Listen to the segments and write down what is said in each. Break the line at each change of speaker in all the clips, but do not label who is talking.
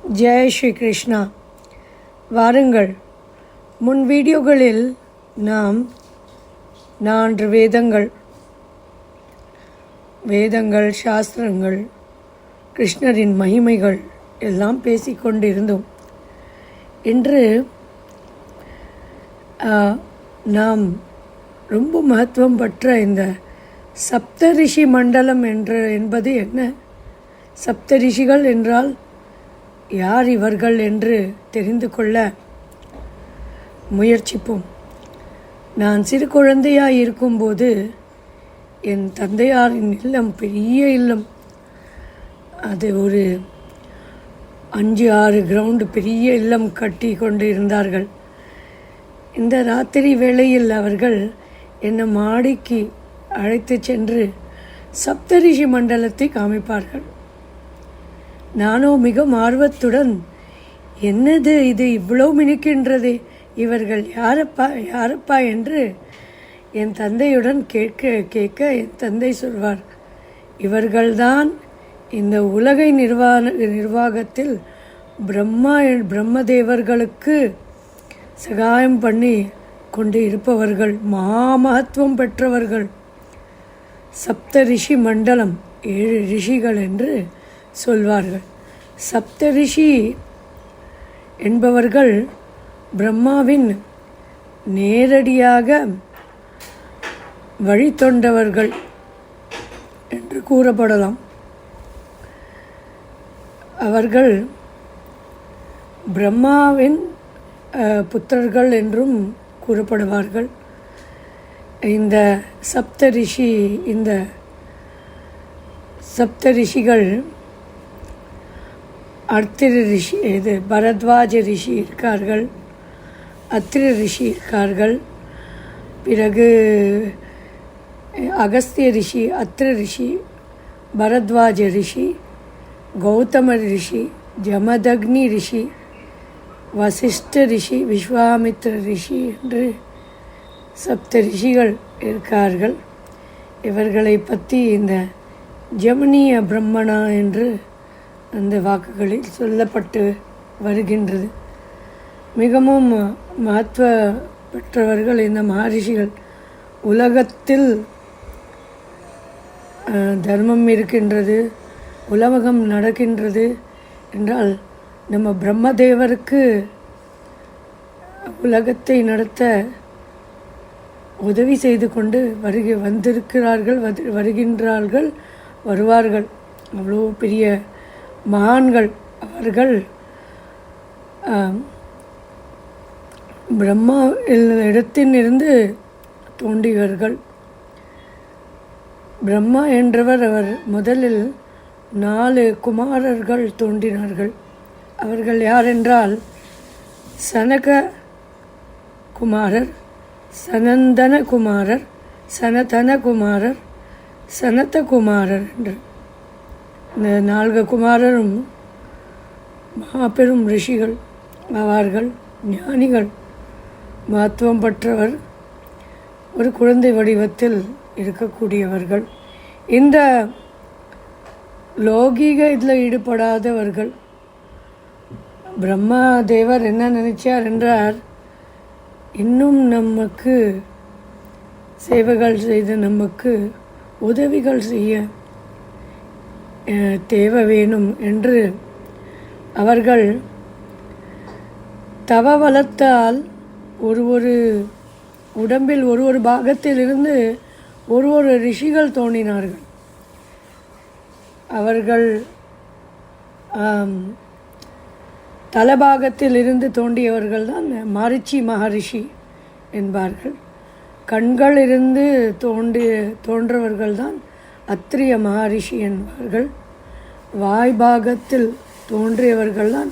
ஜெய் ஸ்ரீ கிருஷ்ணா. வாருங்கள், முன் வீடியோகளில் நாம் 4 வேதங்கள், சாஸ்திரங்கள், கிருஷ்ணரின் மகிமைகள் எல்லாம் பேசிக்கொண்டிருந்தோம். இன்று நாம் ரொம்ப மகத்துவம் பெற்ற இந்த சப்தரிஷி மண்டலம் என்பது என்ன? சப்தரிஷிகள் என்றால் யார் இவர்கள் என்று தெரிந்து கொள்ள முயற்சிப்போம். நான் சிறு குழந்தையாக இருக்கும்போது என் தந்தையாரின் இல்லம் பெரிய இல்லம். அது ஒரு 5-6 கிரவுண்டு பெரிய இல்லம் கட்டி கொண்டு இருந்தார்கள். இந்த ராத்திரி வேளையில் அவர்கள் என்னை மாடிக்கு அழைத்து சென்று சப்தரிஷி மண்டலத்தை காமிப்பார்கள். நானோ மிகவும் ஆர்வத்துடன், என்னது இது இவ்வளோ மினுக்கின்றதே, இவர்கள் யாரப்பா என்று என் தந்தையுடன் கேட்க என் தந்தை சொல்வார், இவர்கள்தான் இந்த உலகை நிர்வாகத்தில் பிரம்மதேவர்களுக்கு சகாயம் பண்ணி கொண்டு இருப்பவர்கள், மகத்துவம் பெற்றவர்கள். சப்தரிஷி மண்டலம் 7 ரிஷிகள் என்று சொல்வார்கள். சப்தரிஷி என்பவர்கள் பிரம்மாவின் நேரடியாக வழித்தொண்டவர்கள் என்று கூறப்படலாம். அவர்கள் பிரம்மாவின் புத்திரர்கள் என்றும் கூறப்படுவார்கள். இந்த சப்தரிஷிகள் அத்திரி ரிஷி, பரத்வாஜ ரிஷி இருக்கார்கள், அத்திரி ரிஷி இருக்கார்கள், பிறகு அகஸ்திய ரிஷி, அத்திரி ரிஷி, பரத்வாஜ ரிஷி, கௌதம ரிஷி, ஜமதக்னி ரிஷி, வசிஷ்ட ரிஷி, விஸ்வாமித்ர ரிஷி என்று சப்த ரிஷிகள் இருக்கார்கள். இவர்களை பற்றி இந்த ஜமனிய பிரம்மணா என்று அந்த வாக்குகளில் சொல்லப்பட்டு வருகின்றது. மிகவும் மகத்துவ பெற்றவர்கள் இந்த மகரிஷிகள். உலகத்தில் தர்மம் இருக்கின்றது, உலகம் நடக்கின்றது என்றால் நம்ம பிரம்மதேவருக்கு உலகத்தை நடத்த உதவி செய்து கொண்டு வருகின்றார்கள், வருவார்கள். அவ்வளோ பெரிய மகான்கள் அவர்கள். பிரம்மா இடத்திலிருந்து தோன்றியவர்கள். பிரம்மா என்றவர், அவர் முதலில் 4 குமாரர்கள் தோன்றினார்கள். அவர்கள் யாரென்றால் சனக குமாரர், சனந்தன குமாரர், சனதன குமாரர், சனத குமாரர் என்று இந்த 4 குமாரரும் மாபெரும் ரிஷிகள் ஆவார்கள், ஞானிகள், மகத்துவம் பெற்றவர், ஒரு குழந்தை வடிவத்தில் இருக்கக்கூடியவர்கள். இந்த லௌகீக இதில் ஈடுபடாதவர்கள். பிரம்மா தேவர் என்ன நினைச்சார் என்றார், இன்னும் நமக்கு சேவைகள் செய்து நமக்கு உதவிகள் செய்ய தேவை வேணும் என்று அவர்கள் தவ வளத்தால் ஒரு உடம்பில் ஒரு பாகத்திலிருந்து ஒரு ரிஷிகள் தோன்றினார்கள். அவர்கள் தலபாகத்தில் இருந்து தோன்றியவர்கள் தான் மாரிச்சி மகரிஷி என்பார்கள். கண்கள் இருந்து தோன்றவர்கள் தான் அத்திரிய மகரிஷி என்பார்கள். வாய்பாகத்தில் தோன்றியவர்கள் தான்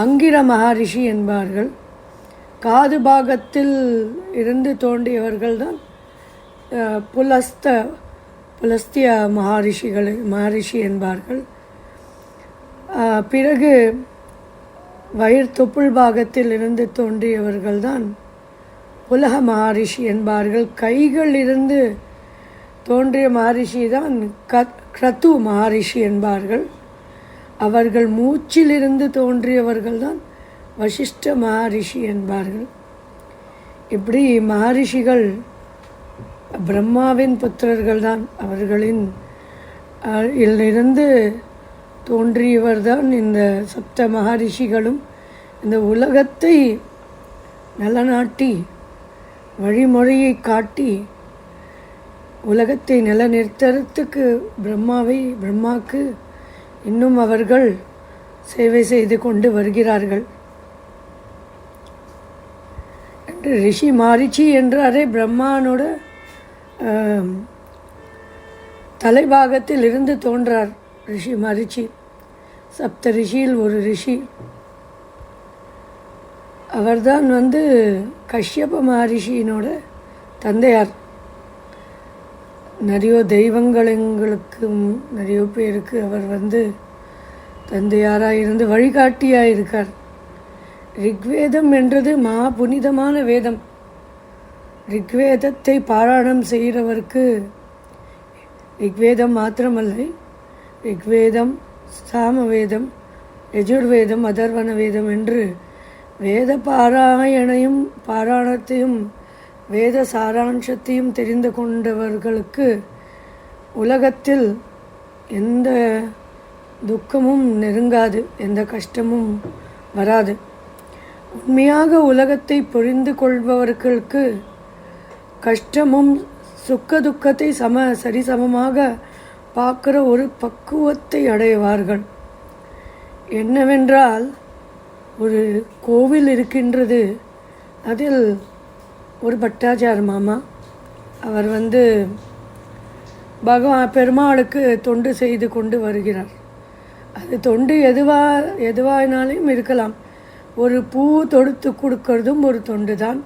அங்கிர மகரிஷி என்பார்கள். காது பாகத்தில் இருந்து தோன்றியவர்கள் தான் புலஸ்திய மகரிஷி என்பார்கள். பிறகு தொப்புள் பாகத்தில் இருந்து தோன்றியவர்கள்தான் உலக மகரிஷி என்பார்கள். கைகள் இருந்து தோன்றிய மகரிஷி தான் கிரத்து மகரிஷி என்பார்கள். அவர்கள் மூச்சிலிருந்து தோன்றியவர்கள்தான் வசிஷ்ட மகரிஷி என்பார்கள். இப்படி மகரிஷிகள் பிரம்மாவின் புத்திரர்கள் தான். அவர்களின் இருந்து தோன்றியவர்தான் இந்த சப்த மகரிஷிகளும். இந்த உலகத்தை நலநாட்டி வழிமுறையை காட்டி உலகத்தை நிலைநிறுத்தறதுக்கு பிரம்மாவுக்கு இன்னும் அவர்கள் சேவை செய்து கொண்டு வருகிறார்கள். என்று ரிஷி மகரிஷி என்றாரே பிரம்மானோட தலைபாகத்தில் இருந்து தோன்றார் ரிஷி மகரிஷி. சப்த ரிஷியில் ஒரு ரிஷி. அவர்தான் கஷ்யப மகரிஷியினோட தந்தையார். நிறைய தெய்வங்களுக்கும் நிறைய பேருக்கு அவர் தந்தையாராக இருந்து வழிகாட்டியாக இருக்கார். ரிக்வேதம் என்றது மகா புனிதமான வேதம். ரிக்வேதத்தை பாராயணம் செய்கிறவருக்கு ரிக்வேதம் மாத்திரமல்ல, ரிக்வேதம், சாமவேதம், யஜுர்வேதம், அதர்வண வேதம் என்று வேத பாராயணத்தையும் வேத சாராம்சத்தையும் தெரிந்து கொண்டவர்களுக்கு உலகத்தில் எந்த துக்கமும் நெருங்காது, எந்த கஷ்டமும் வராது. உண்மையாக உலகத்தை புரிந்து கொள்பவர்களுக்கு கஷ்டமும் சுக்க துக்கத்தை சரிசமமாக பார்க்குற ஒரு பக்குவத்தை அடைவார்கள். என்னவென்றால், ஒரு கோவில் இருக்கின்றது. அதில் ஒரு பட்டாச்சார மாமா அவர் பெருமாளுக்கு தொண்டு செய்து கொண்டு வருகிறார். அது தொண்டு எதுவானாலும் இருக்கலாம். ஒரு பூ தொடுத்து கொடுக்கறதும் ஒரு தொண்டு தான்.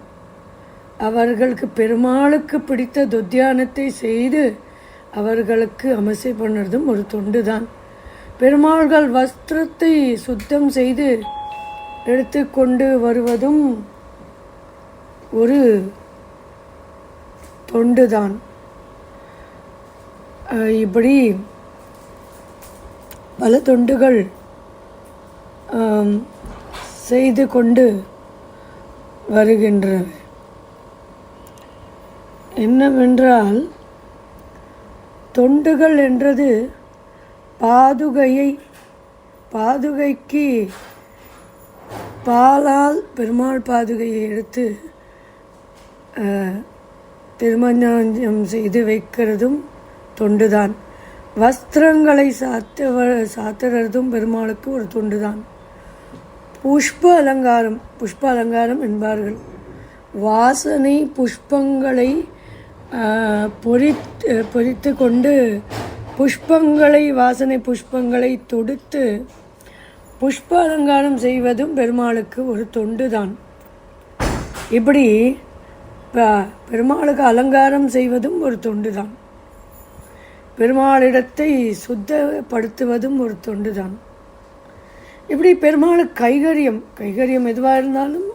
அவர்களுக்கு பெருமாளுக்கு பிடித்த துத்தியானத்தை செய்து அவர்களுக்கு அமசை பண்ணுறதும் ஒரு தொண்டு தான். பெருமாள்கள் வஸ்திரத்தை சுத்தம் செய்து எடுத்து கொண்டு வருவதும் ஒரு தொண்டுதான். இப்படி பல தொண்டுகள் செய்து கொண்டு வருகின்றன. என்னவென்றால், தொண்டுகள் என்றது பாதுகைக்கு பாலால் பெருமாள் பாதுகையை எடுத்து திருமஞ்சனம் செய்து வைக்கிறதும் தொண்டுதான். வஸ்திரங்களை சாத்துறதும் பெருமாளுக்கு ஒரு தொண்டுதான். புஷ்ப அலங்காரம் என்பார்கள். வாசனை புஷ்பங்களை பொறித்து கொண்டு வாசனை புஷ்பங்களை தொடுத்து புஷ்ப அலங்காரம் செய்வதும் பெருமாளுக்கு ஒரு தொண்டுதான். இப்படி பெருமாளுக்கு அலங்காரம் செய்வதும் ஒரு தொண்டுதான். பெருமாளிடத்தை சுத்தப்படுத்துவதும் ஒரு தொண்டுதான். இப்படி பெருமாளுக்கு கைகரியம் எதுவாக இருந்தாலும்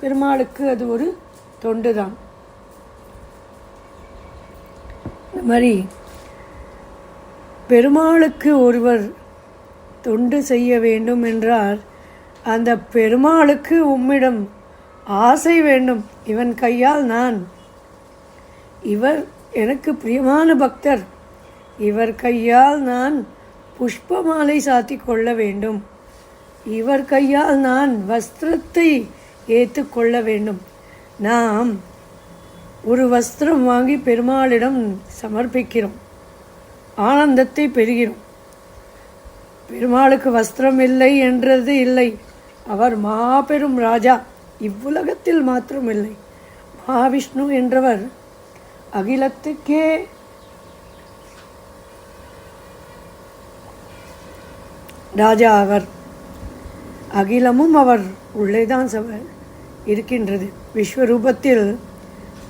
பெருமாளுக்கு அது ஒரு தொண்டுதான். இந்த மாதிரி பெருமாளுக்கு ஒருவர் தொண்டு செய்ய வேண்டும் என்றால் அந்த பெருமாளுக்கு உம்மிடம் ஆசை வேண்டும். இவன் கையால் இவர் எனக்கு பிரியமான பக்தர், இவர் கையால் நான் புஷ்ப மாலை சாத்தி கொள்ள வேண்டும், இவர் கையால் நான் வஸ்திரத்தை ஏற்றுக்கொள்ள வேண்டும். நாம் ஒரு வஸ்திரம் வாங்கி பெருமாளிடம் சமர்ப்பிக்கிறோம், ஆனந்தத்தை பெறுகிறோம். பெருமாளுக்கு வஸ்திரம் இல்லை என்றது இல்லை. அவர் மாபெரும் ராஜா, இவ்வுலகத்தில் மாத்திரம் இல்லை. மகாவிஷ்ணு என்றவர் அகிலத்துக்கே ராஜா. அவர் அகிலமும் அவர் உள்ளேதான் இருக்கின்றது. விஸ்வரூபத்தில்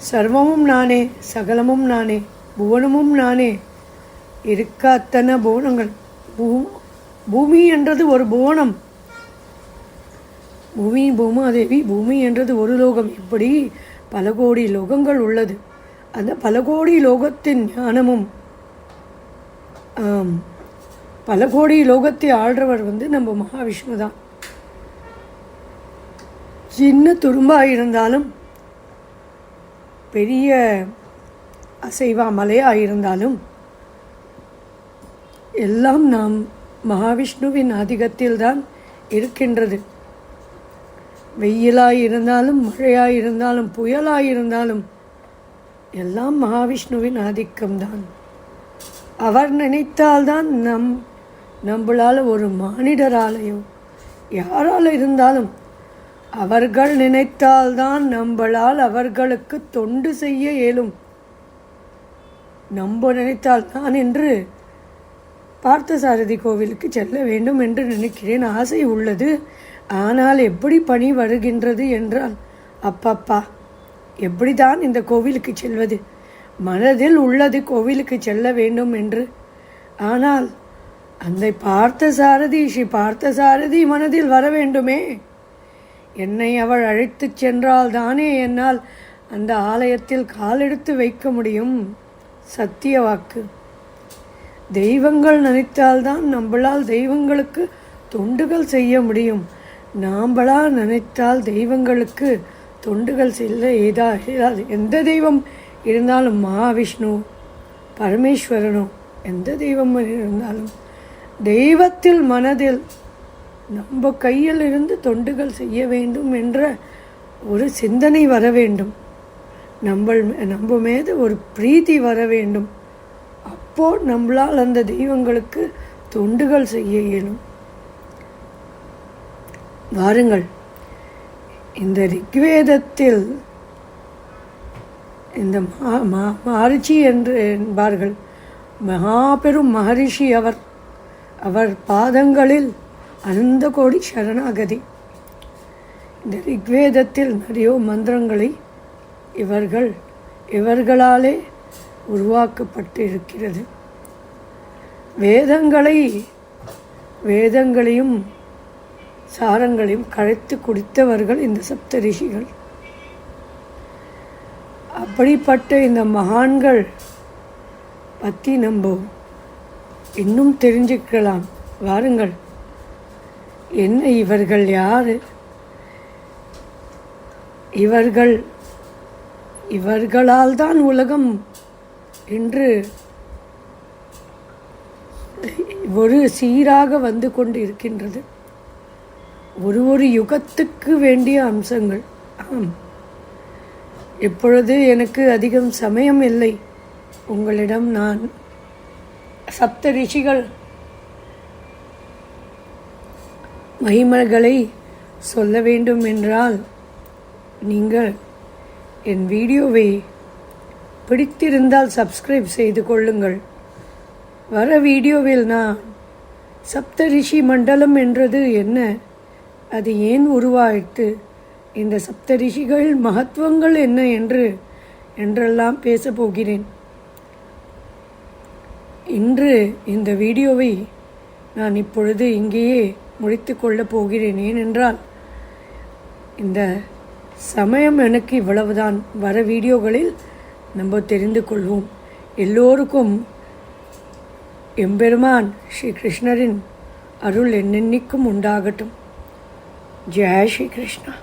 சர்வமும் நானே, சகலமும் நானே, புவனமும் நானே. இருக்க அத்தனை புவனங்கள். பூமி என்றது ஒரு புவனம். பூமாதேவி பூமி என்றது ஒரு லோகம். இப்படி பல கோடி லோகங்கள் உள்ளது. அந்த பல கோடி லோகத்தின் ஞானமும் பல கோடி லோகத்தை ஆள்றவர் நம்ம மகாவிஷ்ணு தான். சின்ன துரும்பாக இருந்தாலும், பெரிய அசைவா மலையாக இருந்தாலும், எல்லாம் நாம் மகாவிஷ்ணுவின் ஆதிக்கத்தில்தான் இருக்கின்றது. வெயிலாக இருந்தாலும், மழையாக இருந்தாலும், புயலாக இருந்தாலும் எல்லாம் மகாவிஷ்ணுவின் ஆதிக்கம்தான். அவர் நினைத்தால்தான் நம்மளால் ஒரு மானிடராலையோ யாரால் இருந்தாலும் அவர்கள் நினைத்தால்தான் நம்மளால் அவர்களுக்கு தொண்டு செய்ய இயலும். நம்ம நினைத்தால்தான் என்று பார்த்தசாரதி கோவிலுக்கு செல்ல வேண்டும் என்று நினைக்கிறேன். ஆசை உள்ளது. ஆனால் எப்படி பணி வருகின்றது என்றால், அப்பப்பா எப்படிதான் இந்த கோவிலுக்கு செல்வது? மனதில் உள்ளது கோவிலுக்கு செல்ல வேண்டும் என்று. ஆனால் அந்த ஸ்ரீ பார்த்தசாரதி மனதில் வர வேண்டுமே. என்னை அவள் அழைத்து சென்றால் தானே என்னால் அந்த ஆலயத்தில் காலெடுத்து வைக்க முடியும். சத்திய வாக்கு. தெய்வங்கள் நினைத்தால்தான் நம்மளால் தெய்வங்களுக்கு தொண்டுகள் செய்ய முடியும். நாம்பளா நினைத்தால் தெய்வங்களுக்கு தொண்டுகள் செய்ய ஏதாவது எந்த தெய்வம் இருந்தாலும், மகாவிஷ்ணு, பரமேஸ்வரனோ எந்த தெய்வம் இருந்தாலும், தெய்வத்தில் மனதில் நம்ம கையில் இருந்து தொண்டுகள் செய்ய வேண்டும் என்ற ஒரு சிந்தனை வர வேண்டும். நம்ம மீது ஒரு பிரீத்தி வர வேண்டும். அப்போ நம்மளால் அந்த தெய்வங்களுக்கு தொண்டுகள் செய்ய இயலும். வாருங்கள், இந்த ரிக்வேதத்தில் இந்த மகரிஷி என்று என்பார்கள். மகாபெரும் மகரிஷி அவர் பாதங்களில் அனந்த கோடி சரணாகதி. இந்த ரிக்வேதத்தில் நிறைய மந்திரங்களை இவர்களாலே உருவாக்கப்பட்டு இருக்கிறது. வேதங்களையும் சாரங்களையும் கரைத்து குடித்தவர்கள் இந்த சப்தரிஷிகள். அப்படிப்பட்ட இந்த மகான்கள் பற்றி நம்ம இன்னும் தெரிஞ்சுக்கலாம். வாருங்கள், என்ன இவர்கள் யார்? இவர்களால் தான் உலகம் இன்று ஒரு சீராக வந்து கொண்டு இருக்கின்றது. ஒரு யுகத்துக்கு வேண்டிய அம்சங்கள். இப்பொழுது எனக்கு அதிகம் சமயம் இல்லை. உங்களிடம் நான் சப்த ரிஷிகள் மகிமைகளை சொல்ல வேண்டும் என்றால், நீங்கள் என் வீடியோவை பிடித்திருந்தால் சப்ஸ்கிரைப் செய்து கொள்ளுங்கள். வர வீடியோவில் நான் சப்த ரிஷி மண்டலம் என்றது என்ன, அது ஏன் உருவாயிற்று, இந்த சப்த ரிஷிகள் மகத்துவங்கள் என்ன என்றெல்லாம் பேசப் போகிறேன். இன்று இந்த வீடியோவை நான் இப்பொழுது இங்கேயே முடித்து கொள்ளப் போகிறேன். ஏனென்றால் இந்த சமயம் எனக்கு இவ்வளவுதான். வர வீடியோகளில் நம்ம தெரிந்து கொள்வோம். எல்லோருக்கும் எம்பெருமான் ஸ்ரீ கிருஷ்ணரின் அருள் என்னென்னைக்கும் உண்டாகட்டும். ஜெய் ஸ்ரீ கிருஷ்ணா.